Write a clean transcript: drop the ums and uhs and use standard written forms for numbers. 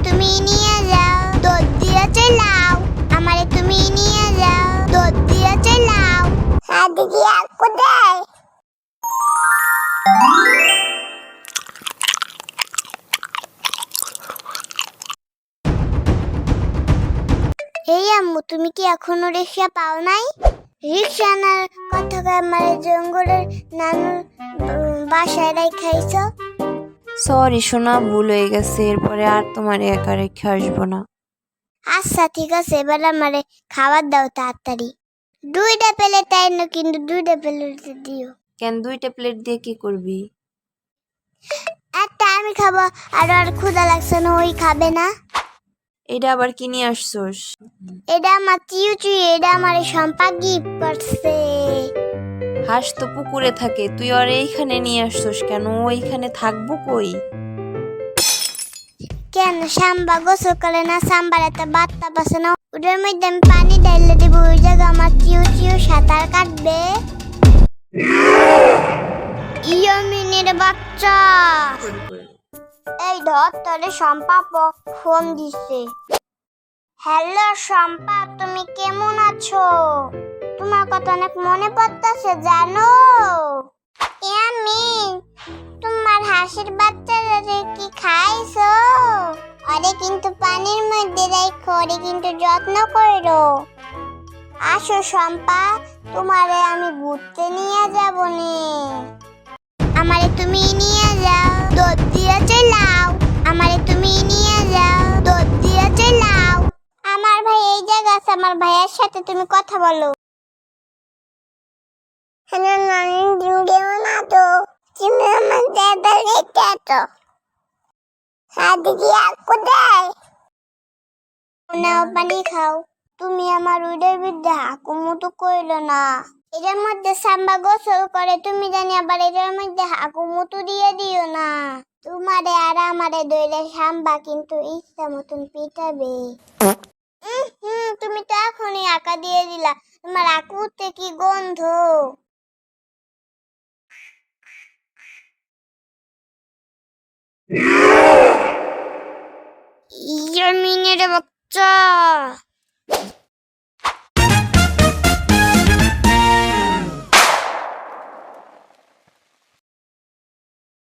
তুমি নিয়ে যাও, দৌড় দিয়ে চলাও। আমারে তুমি নিয়ে যাও, দৌড় দিয়ে চলাও। দিদি কোথায়? এই আম্মু, তুমি কি এখনো রিক্সা পাও নাই? রিক্সা আনার কথা আমার জঙ্গলের নানুর বাসায় রাখাইছো। সরি সোনা, ভুল হয়ে গেছে। এরপরে আর তোমার একা রেখে আসবো না। আচ্ছা ঠিক আছে, এবার আমারে খাবার দাও তাড়াতাড়ি। 2টা প্লেট তাই না, কিন্তু 2টা প্লেট দিও। কেন 2টা প্লেট দিয়ে কি করবি? একটা আমি খাবো, আর ক্ষুধা লাগছে না, ওই খাবে না। এটা আবার কি নিয়ে আসছোস? এটা আমার চিউচু, এটা আমার সম্পা গিফট করছে। হাঁস তো পুকুরে থাকে, তুই আর এইখানে নিয়ে আসছোস কেন? ওইখানে থাকবো কই? কেন সাম্বা গোসল করে না? সাম্বার একটা বাচ্চা পাশে না, ওটার মধ্যে আমি পানি ঢেলে দেব, ওই জায়গা আমার চিউ সাঁতার কাটবে। ইয়ামিনের বাচ্চা, এই ধর তোরে সম্পা ফোন দিছে। হ্যালো সম্পা, তুমি কেমন আছো? তোমার কথা অনেক মনে পড়তেছে জানো। ইয়ামিন, তোমার হাঁসের বাচ্চারে কি খাইছো? আরে কিন্তু পানির মধ্যে রাখো, আরে কিন্তু যত্ন করো। আসো সম্পা, তোমারে আমি ঘুরতে নিয়ে যাবো নে। আমারে তুমি নিয়ে যাও, দৌড় দিয়ে চলাও। আমারে তুমি নিয়ে যাও, দৌড় দিয়ে চলাও। আমার ভাই এই জায়গা আছে, আমার ভাইয়ের সাথে তুমি কথা বলো। হ্যালো নানি, তুমি কেমন আছো? তুমি আমার দাদা রেখে আছো। দিদি কোথায়? নাও পানি খাও। তুমি আমার উদের বিদ্যা হাকুমতো কইলো না। এটার মধ্যে সাম্বা গোসল করে, তুমি জানি আবার এটার মধ্যে হাকুমতো দিয়ে দিও না। তোমারে আর আমারে দইলে সাম্বা কিন্তু ইচ্ছা মতন পিটাবে। তুমি তো এখনই আঁকা দিয়ে দিলা, তোমার আকুতে কি গন্ধ। ইয়ামিনের বাচ্চা।